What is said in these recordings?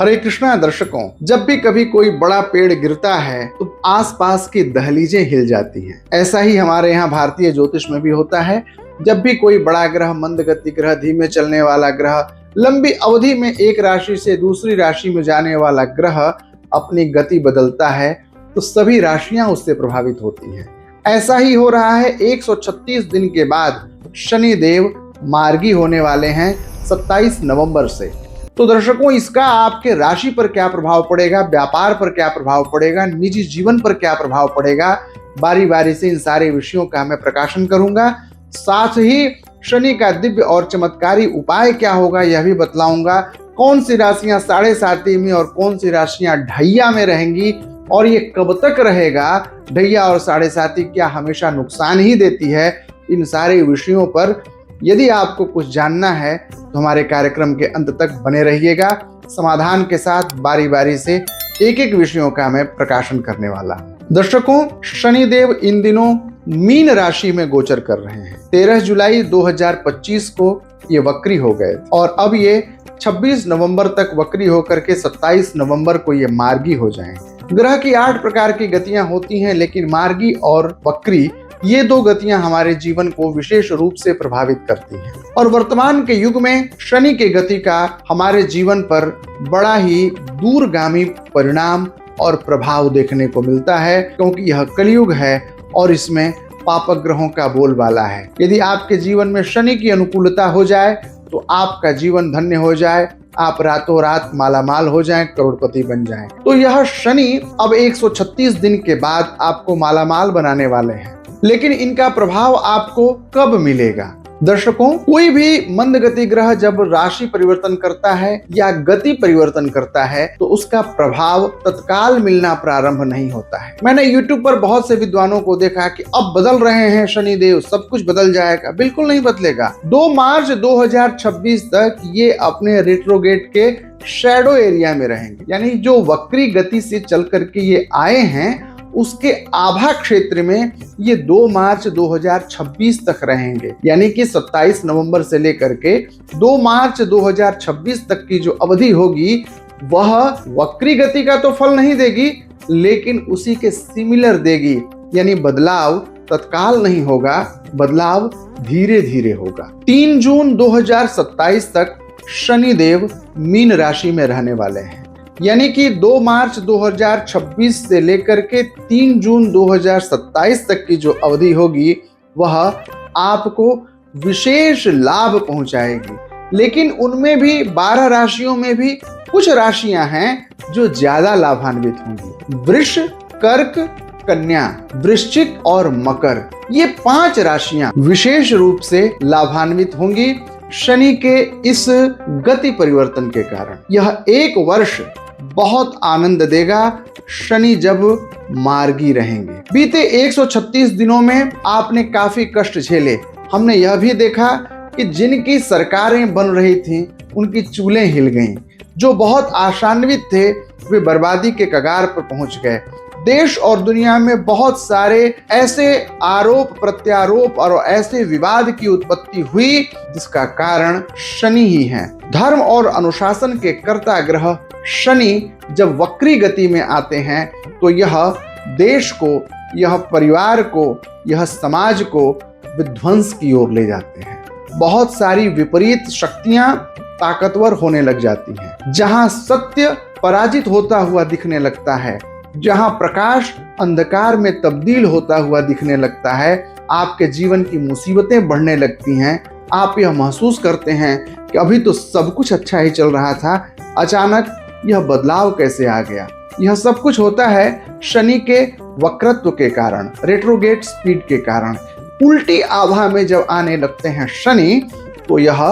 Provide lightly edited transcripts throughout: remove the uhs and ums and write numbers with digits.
हरे कृष्णा दर्शकों, जब भी कभी कोई बड़ा पेड़ गिरता है तो आसपास की दहलीजें हिल जाती हैं। ऐसा ही हमारे यहाँ भारतीय ज्योतिष में भी होता है। जब भी कोई बड़ा ग्रह, मंदगति ग्रह, धीमे चलने वाला ग्रह, लंबी अवधि में एक राशि से दूसरी राशि में जाने वाला ग्रह अपनी गति बदलता है तो सभी राशियां उससे प्रभावित होती हैं। ऐसा ही हो रहा है। 136 दिन के बाद शनि देव मार्गी होने वाले हैं 27 नवंबर से। तो दर्शकों, इसका आपके राशि पर क्या प्रभाव पड़ेगा, व्यापार पर क्या प्रभाव पड़ेगा, निजी जीवन पर क्या प्रभाव पड़ेगा, बारी बारी से इन सारे विषयों का मैं प्रकाशन करूंगा। साथ ही शनि का दिव्य और चमत्कारी उपाय क्या होगा यह भी बतलाऊंगा। कौन सी राशियां 7.5 में और कौन सी राशियां ढैया में रहेंगी और ये कब तक रहेगा। ढैया और 7.5 क्या हमेशा नुकसान ही देती है? इन सारे विषयों पर यदि आपको कुछ जानना है तो हमारे कार्यक्रम के अंत तक बने रहिएगा। समाधान के साथ बारी बारी से एक एक विषयों का मैं प्रकाशन करने वाला हूं। दर्शकों, शनिदेव इन दिनों मीन राशि में गोचर कर रहे हैं। 13 जुलाई 2025 को ये वक्री हो गए और अब ये 26 नवंबर तक वक्री होकर के 27 नवंबर को ये मार्गी हो जाएंगे। ग्रह की 8 प्रकार की गतियां होती हैं, लेकिन मार्गी और वक्री ये 2 गतियां हमारे जीवन को विशेष रूप से प्रभावित करती हैं। और वर्तमान के युग में शनि के गति का हमारे जीवन पर बड़ा ही दूरगामी परिणाम और प्रभाव देखने को मिलता है, क्योंकि यह कलयुग है और इसमें पापक ग्रहों का बोलबाला है। यदि आपके जीवन में शनि की अनुकूलता हो जाए तो आपका जीवन धन्य हो जाए, आप रातों रात मालामाल हो जाएं, करोड़पति बन जाएं। तो यह शनि अब 136 दिन के बाद आपको मालामाल बनाने वाले हैं, लेकिन इनका प्रभाव आपको कब मिलेगा? दर्शकों, कोई भी मंदगति ग्रह जब राशि परिवर्तन करता है या गति परिवर्तन करता है तो उसका प्रभाव तत्काल मिलना प्रारंभ नहीं होता है। मैंने YouTube पर बहुत से विद्वानों को देखा कि अब बदल रहे हैं शनिदेव, सब कुछ बदल जाएगा। बिल्कुल नहीं बदलेगा। 2 मार्च 2026 तक ये अपने रेट्रोगेट के शैडो एरिया में रहेंगे, यानी जो वक्री गति से चल करके ये आए हैं उसके आभा क्षेत्र में ये 2 मार्च 2026 तक रहेंगे। यानी कि 27 नवंबर से लेकर के 2 मार्च 2026 तक की जो अवधि होगी वह वक्री गति का तो फल नहीं देगी, लेकिन उसी के सिमिलर देगी। यानी बदलाव तत्काल नहीं होगा, बदलाव धीरे धीरे होगा। 3 जून 2027 तक शनिदेव मीन राशि में रहने वाले हैं। यानी कि 2 मार्च 2026 से लेकर के 3 जून 2027 तक की जो अवधि होगी वह आपको विशेष लाभ पहुंचाएगी। लेकिन उनमें भी 12 राशियों में भी कुछ राशियां हैं जो ज्यादा लाभान्वित होंगी। वृष, कर्क, कन्या, वृश्चिक और मकर, ये 5 राशियां विशेष रूप से लाभान्वित होंगी शनि के इस गति परिवर्तन के कारण। यह 1 वर्ष बहुत आनंद देगा शनि जब मार्गी रहेंगे। बीते 136 दिनों में आपने काफी कष्ट झेले। हमने यह भी देखा कि जिनकी सरकारें बन रही थीं उनकी चूलें हिल गईं। जो बहुत आशान्वित थे वे बर्बादी के कगार पर पहुंच गए। देश और दुनिया में बहुत सारे ऐसे आरोप प्रत्यारोप और ऐसे विवाद की उत्पत्ति हुई जिसका कारण शनि ही है। धर्म और अनुशासन के कर्ता ग्रह शनि जब वक्री गति में आते हैं तो यह देश को, यह परिवार को, यह समाज को विध्वंस की ओर ले जाते हैं। बहुत सारी विपरीत शक्तियां ताकतवर होने लग जाती हैं। जहां सत्य पराजित होता हुआ दिखने लगता है, जहां प्रकाश अंधकार में तब्दील होता हुआ दिखने लगता है, आपके जीवन की मुसीबतें बढ़ने लगती हैं। आप यह महसूस करते हैं कि अभी तो सब कुछ अच्छा ही चल रहा था, अचानक यह बदलाव कैसे आ गया। यह सब कुछ होता है शनि के वक्रत्व के कारण, रेट्रोगेट स्पीड के कारण। उल्टी आभा में जब आने लगते हैं शनि तो यह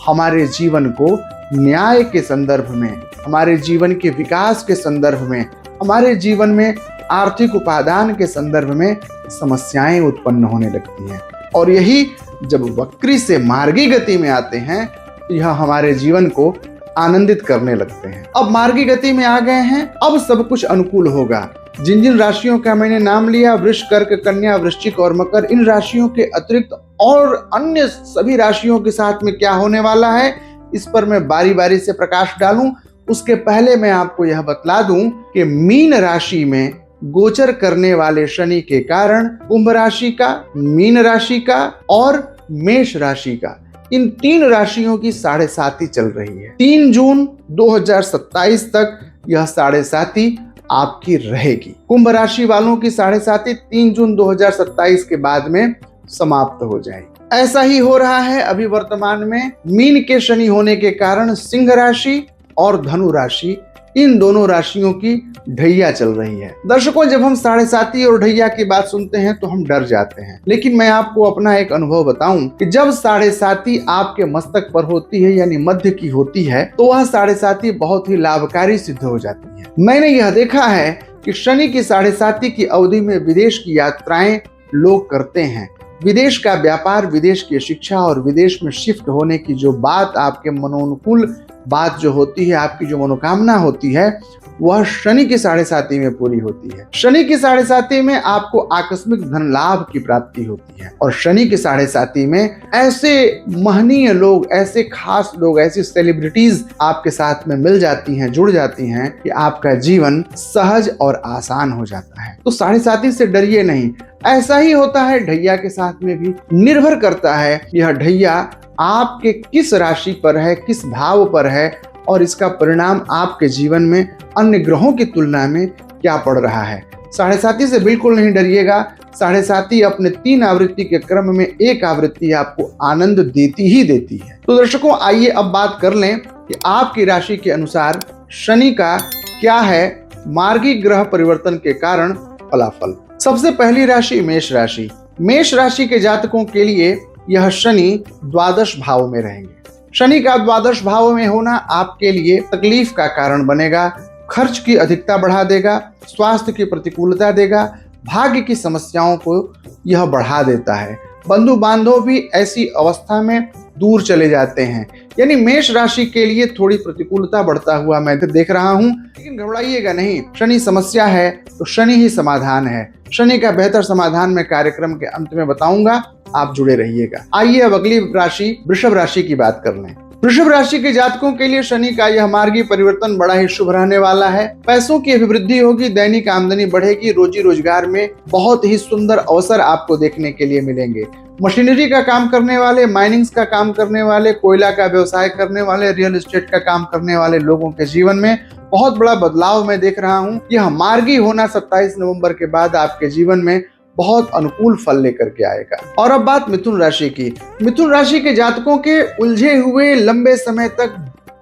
हमारे जीवन को न्याय के संदर्भ में, हमारे जीवन के विकास के संदर्भ में, हमारे जीवन में आर्थिक उपादान के संदर्भ में समस्याएं उत्पन्न होने लगती हैं। और यही जब वक्री से मार्गी गति में आते हैं तो यह हमारे जीवन को आनंदित करने लगते हैं। अब मार्गी गति में आ गए हैं, अब सब कुछ अनुकूल होगा। जिन जिन राशियों का मैंने नाम लिया, वृष, कर्क, कन्या, वृश्चिक और मकर, इन राशियों के अतिरिक्त और अन्य सभी राशियों के साथ में क्या होने वाला है इस पर मैं बारी बारी से प्रकाश डालूं उसके पहले मैं आपको यह बतला दूं कि मीन राशि में गोचर करने वाले शनि के कारण कुंभ राशि का, मीन राशि का और मेष राशि का, इन 3 राशियों की 7.5 चल रही है। 3 जून 2027 तक यह 7.5 आपकी रहेगी। कुंभ राशि वालों की 7.5 3 जून 2027 के बाद में समाप्त हो जाएगी। ऐसा ही हो रहा है अभी वर्तमान में मीन के शनि होने के कारण सिंह राशि और धनु राशि, इन दोनों राशियों की ढैया चल रही है। दर्शकों, जब हम 7.5 और ढैया की बात सुनते हैं तो हम डर जाते हैं, लेकिन मैं आपको अपना एक अनुभव बताऊं कि जब 7.5 आपके मस्तक पर होती है यानी मध्य की होती है तो वह 7.5 बहुत ही लाभकारी सिद्ध हो जाती है। मैंने यह देखा है कि शनि की 7.5 की अवधि में विदेश की यात्राएं लोग करते हैं। विदेश का व्यापार, विदेश की शिक्षा और विदेश में शिफ्ट होने की जो बात आपके मनोनुकूल बात जो होती है, आपकी जो मनोकामना होती है, वह शनि की 7.5 में पूरी होती है। शनि की 7.5 में आपको आकस्मिक धन लाभ की प्राप्ति होती है और शनि की 7.5 में ऐसे महनीय लोग, ऐसे खास लोग, ऐसी सेलिब्रिटीज आपके साथ में मिल जाती हैं, जुड़ जाती हैं कि आपका जीवन सहज और आसान हो जाता है। तो 7.5 से डरिए नहीं। ऐसा ही होता है ढैया के साथ में भी। निर्भर करता है यह ढैया आपके किस राशि पर है, किस भाव पर है और इसका परिणाम आपके जीवन में अन्य ग्रहों की तुलना में क्या पड़ रहा है। 7.5 से बिल्कुल नहीं डरिएगा। 7.5 अपने 3 आवृत्ति के क्रम में एक आवृत्ति आपको आनंद देती ही देती है। तो दर्शकों, आइए अब बात कर लें कि आपकी राशि के अनुसार शनि का क्या है मार्गी ग्रह परिवर्तन के कारण फलाफल। सबसे पहली राशि मेष राशि। मेष राशि के जातकों के लिए यह शनि द्वादश भाव में रहेंगे। शनि का द्वादश भाव में होना आपके लिए तकलीफ का कारण बनेगा, खर्च की अधिकता बढ़ा देगा, स्वास्थ्य की प्रतिकूलता देगा, भाग्य की समस्याओं को यह बढ़ा देता है। बंधु बांधव भी ऐसी अवस्था में दूर चले जाते हैं। यानी मेष राशि के लिए थोड़ी प्रतिकूलता बढ़ता हुआ मैं देख रहा हूं, लेकिन घबराइएगा नहीं। शनि समस्या है तो शनि ही समाधान है। शनि का बेहतर समाधान मैं कार्यक्रम के अंत में बताऊंगा, आप जुड़े रहिएगा। आइए अब अगली राशि वृषभ राशि की बात कर लें। वृषभ राशि के जातकों के लिए शनि का यह मार्गी परिवर्तन बड़ा ही शुभ रहने वाला है। पैसों की अभिवृद्धि होगी, दैनिक आमदनी बढ़ेगी, रोजी रोजगार में बहुत ही सुंदर अवसर आपको देखने के लिए मिलेंगे। मशीनरी का काम करने वाले, माइनिंग्स का काम करने वाले, कोयला का व्यवसाय करने वाले, रियल एस्टेट का काम करने वाले लोगों के जीवन में बहुत बड़ा बदलाव मैं देख रहा हूं। यह मार्गी होना 27 नवंबर के बाद आपके जीवन में बहुत अनुकूल फल लेकर के आएगा। और अब बात मिथुन राशि की। मिथुन राशि के जातकों के उलझे हुए, लंबे समय तक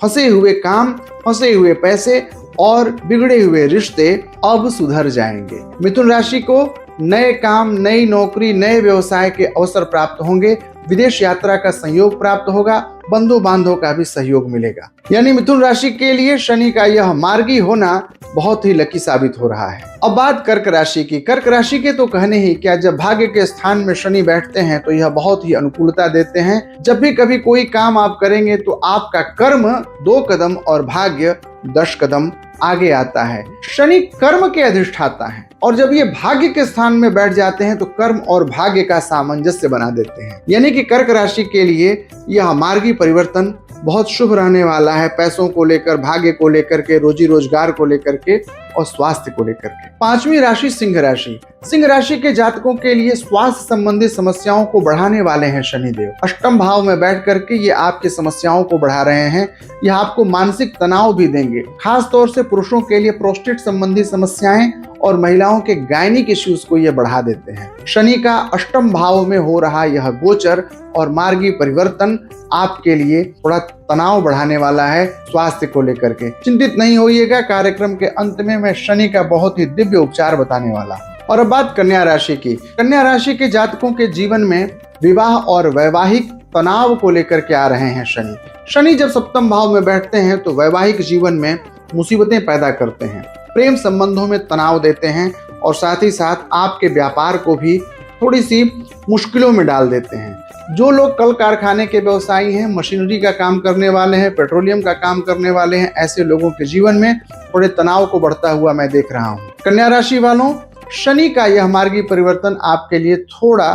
फंसे हुए काम, फंसे हुए पैसे और बिगड़े हुए रिश्ते अब सुधर जाएंगे। मिथुन राशि को नए काम, नई नौकरी, नए व्यवसाय के अवसर प्राप्त होंगे, विदेश यात्रा का संयोग प्राप्त होगा, बंधु बांधव का भी सहयोग मिलेगा। यानी मिथुन राशि के लिए शनि का यह मार्गी होना बहुत ही लकी साबित हो रहा है। अब बात कर्क राशि की। कर्क राशि के तो कहने ही क्या, जब भाग्य के स्थान में शनि बैठते हैं तो यह बहुत ही अनुकूलता देते हैं। जब भी कभी कोई काम आप करेंगे तो आपका कर्म 2 कदम और भाग्य 10 कदम आगे आता है। शनि कर्म के अधिष्ठाता हैं और जब ये भाग्य के स्थान में बैठ जाते हैं तो कर्म और भाग्य का सामंजस्य बना देते हैं। यानी कि कर्क राशि के लिए यह मार्गी परिवर्तन बहुत शुभ रहने वाला है, पैसों को लेकर, भाग्य को लेकर के, रोजी रोजगार को लेकर के और स्वास्थ्य को लेकर के। 5वीं राशि सिंह राशि। सिंह राशि के जातकों के लिए स्वास्थ्य संबंधी समस्याओं को बढ़ाने वाले हैं शनिदेव। अष्टम भाव में बैठ करके ये आपकी समस्याओं को बढ़ा रहे हैं। यह आपको मानसिक तनाव भी देंगे। खास तौर से पुरुषों के लिए प्रोस्टेट संबंधी समस्याएं और महिलाओं के गायनिक इश्यूज को ये बढ़ा देते हैं। शनि का अष्टम भाव में हो रहा यह गोचर और मार्गी परिवर्तन आपके लिए थोड़ा तनाव बढ़ाने वाला है स्वास्थ्य को लेकर के। चिंतित नहीं होइएगा, कार्यक्रम के अंत में मैं शनि का बहुत ही दिव्य उपचार बताने वाला हूं। और अब बात कन्या राशि की। कन्या राशि के जातकों के जीवन में विवाह और वैवाहिक तनाव को लेकर के आ रहे हैं शनि। शनि जब सप्तम भाव में बैठते हैं तो वैवाहिक जीवन में मुसीबतें पैदा करते हैं, प्रेम संबंधों में तनाव देते हैं और साथ ही साथ आपके व्यापार को भी थोड़ी सी मुश्किलों में डाल देते हैं। जो लोग कल कारखाने के व्यवसायी हैं, मशीनरी का काम करने वाले हैं, पेट्रोलियम का काम करने वाले हैं, ऐसे लोगों के जीवन में थोड़े तनाव को बढ़ता हुआ मैं देख रहा हूँ। कन्या राशि वालों, शनि का यह मार्गी परिवर्तन आपके लिए थोड़ा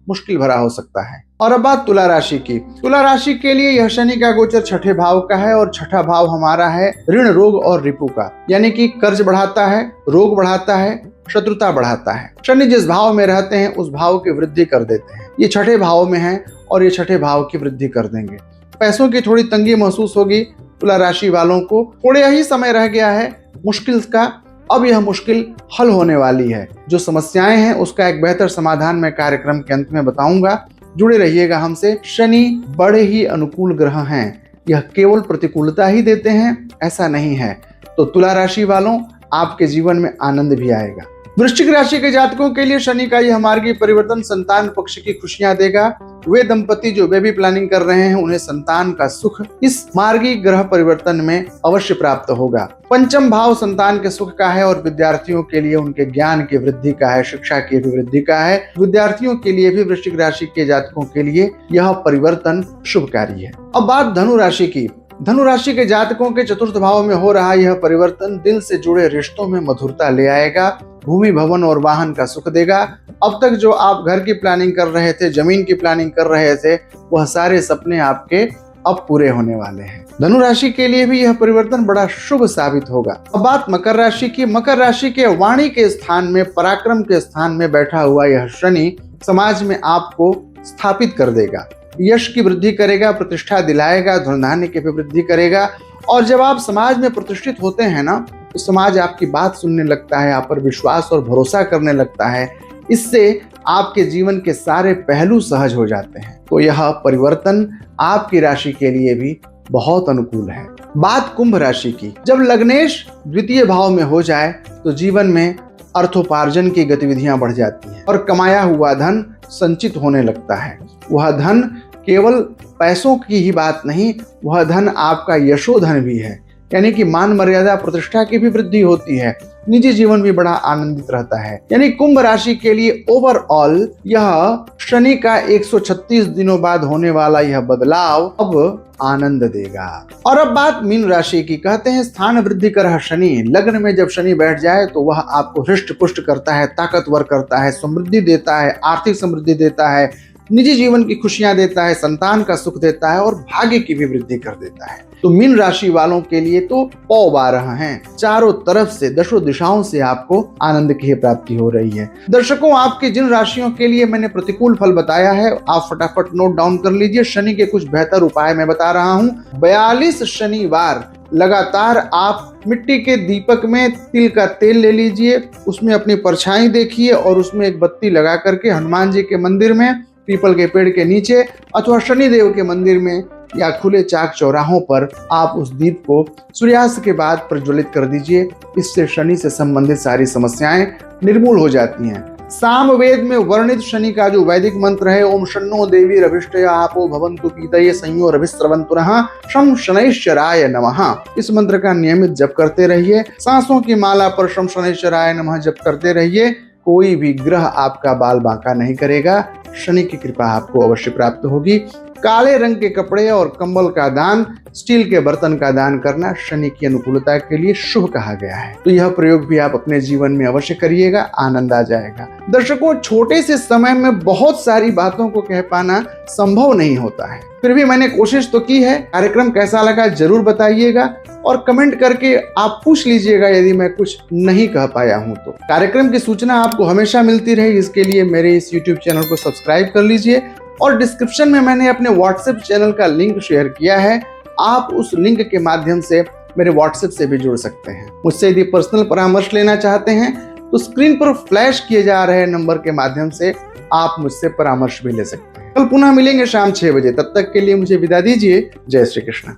मुश्किल भरा हो सकता है। और अब बात तुला राशि की। तुला राशि के लिए यह शनि का गोचर छठे भाव का है और छठा भाव हमारा है ऋण, रोग और रिपु का, यानी कि कर्ज बढ़ाता है, रोग बढ़ाता है, शत्रुता बढ़ाता है। शनि जिस भाव में रहते हैं उस भाव की वृद्धि कर देते हैं। ये छठे भाव में है और ये छठे भाव की वृद्धि कर देंगे। पैसों की थोड़ी तंगी महसूस होगी। तुला राशि वालों को थोड़ा ही समय रह गया है मुश्किल का, अब यह मुश्किल हल होने वाली है। जो समस्याएं हैं उसका एक बेहतर समाधान मैं कार्यक्रम के अंत में बताऊंगा। जुड़े रहिएगा हमसे। शनि बड़े ही अनुकूल ग्रह हैं, यह केवल प्रतिकूलता ही देते हैं ऐसा नहीं है। तो तुला राशि वालों, आपके जीवन में आनंद भी आएगा। वृश्चिक राशि के जातकों के लिए शनि का यह मार्गीय परिवर्तन संतान पक्ष की खुशियां देगा। वे दंपति जो बेबी प्लानिंग कर रहे हैं उन्हें संतान का सुख इस मार्गीय ग्रह परिवर्तन में अवश्य प्राप्त होगा। पंचम भाव संतान के सुख का है और विद्यार्थियों के लिए उनके ज्ञान की वृद्धि का है, शिक्षा की भी वृद्धि का है। विद्यार्थियों के लिए भी वृश्चिक राशि के जातकों के लिए यह परिवर्तन शुभकारी है। अब बात धनु राशि की। धनु राशि के जातकों के चतुर्थ भाव में हो रहा यह परिवर्तन दिल से जुड़े रिश्तों में मधुरता ले आएगा, भूमि, भवन और वाहन का सुख देगा। अब तक जो आप घर की प्लानिंग कर रहे थे, जमीन की प्लानिंग कर रहे थे, वह सारे सपने आपके अब पूरे होने वाले हैं। धनु राशि के लिए भी यह परिवर्तन बड़ा शुभ साबित होगा। अब बात मकर राशि की। मकर राशि के वाणी के स्थान में, पराक्रम के स्थान में बैठा हुआ यह शनि समाज में आपको स्थापित कर देगा, यश की वृद्धि करेगा, प्रतिष्ठा दिलाएगा, धन धान्य की भी वृद्धि करेगा। और जब आप समाज में प्रतिष्ठित होते हैं ना, तो समाज आपकी बात सुनने लगता है, आप पर विश्वास और भरोसा करने लगता है। इससे आपके जीवन के सारे पहलू सहज हो जाते हैं। तो यह परिवर्तन आपकी राशि के लिए भी बहुत अनुकूल है। बात कुंभ राशि की। जब लग्नेश द्वितीय भाव में हो जाए तो जीवन में अर्थोपार्जन की गतिविधियां बढ़ जाती हैं और कमाया हुआ धन संचित होने लगता है। वह धन केवल पैसों की ही बात नहीं, वह धन आपका यशोधन भी है, यानी कि मान मर्यादा प्रतिष्ठा की भी वृद्धि होती है। निजी जीवन भी बड़ा आनंदित रहता है। यानी कुंभ राशि के लिए ओवरऑल यह शनि का 136 दिनों बाद होने वाला यह बदलाव अब आनंद देगा। और अब बात मीन राशि की। कहते हैं स्थान वृद्धि कर शनि। लग्न में जब शनि बैठ जाए तो वह आपको हृष्ट पुष्ट करता है, ताकतवर करता है, समृद्धि देता है, आर्थिक समृद्धि देता है, निजी जीवन की खुशियां देता है, संतान का सुख देता है और भाग्य की भी वृद्धि कर देता है। तो मीन राशि वालों के लिए तो पौ 12 हैं, चारों तरफ से, दशों दिशाओं से आपको आनंद की प्राप्ति हो रही है। दर्शकों, आपके जिन राशियों के लिए मैंने प्रतिकूल फल बताया है, आप फटाफट नोट डाउन कर लीजिए। शनि के कुछ बेहतर उपाय मैं बता रहा हूँ। 42 शनिवार लगातार आप मिट्टी के दीपक में तिल का तेल ले लीजिए, उसमें अपनी परछाई देखिए और उसमें एक बत्ती लगा करके हनुमान जी के मंदिर में, पीपल के पेड़ के नीचे अथवा शनिदेव के मंदिर में या खुले चाक चौराहों पर आप उस दीप को सूर्यास्त के बाद प्रज्वलित कर दीजिए। इससे शनि से संबंधित सारी समस्याएं निर्मूल हो जाती हैं। सामवेद में वर्णित शनि का जो वैदिक मंत्र है, ओम शन्नो देवी रविष्टया आपो भवन्तु पीतये संयो रविस्रवन्तु नः शं शनैश्चराय नमः। इस मंत्र का नियमित जप करते रहिए। सांसों की माला पर शं शनैश्चराय नमः जप करते रहिए। कोई भी ग्रह आपका बाल बांका नहीं करेगा। शनि की कृपा आपको अवश्य प्राप्त होगी। काले रंग के कपड़े और कंबल का दान, स्टील के बर्तन का दान करना शनि की अनुकूलता के लिए शुभ कहा गया है। तो यह प्रयोग भी आप अपने जीवन में अवश्य करिएगा, आनंद आ जाएगा। दर्शकों, छोटे से समय में बहुत सारी बातों को कह पाना संभव नहीं होता है, फिर भी मैंने कोशिश तो की है। कार्यक्रम कैसा लगा जरूर बताइएगा और कमेंट करके आप पूछ लीजिएगा यदि मैं कुछ नहीं कह पाया हूं तो। कार्यक्रम की सूचना आपको हमेशा मिलती रहे, इसके लिए मेरे इस YouTube चैनल को सब्सक्राइब कर लीजिए और डिस्क्रिप्शन में मैंने अपने WhatsApp चैनल का लिंक शेयर किया है। आप उस लिंक के माध्यम से मेरे WhatsApp से भी जुड़ सकते हैं। मुझसे यदि पर्सनल परामर्श लेना चाहते हैं तो स्क्रीन पर फ्लैश किए जा रहे नंबर के माध्यम से आप मुझसे परामर्श भी ले सकते हैं। कल पुनः मिलेंगे शाम 6 बजे। तब तक के लिए मुझे विदा दीजिए। जय श्री कृष्ण।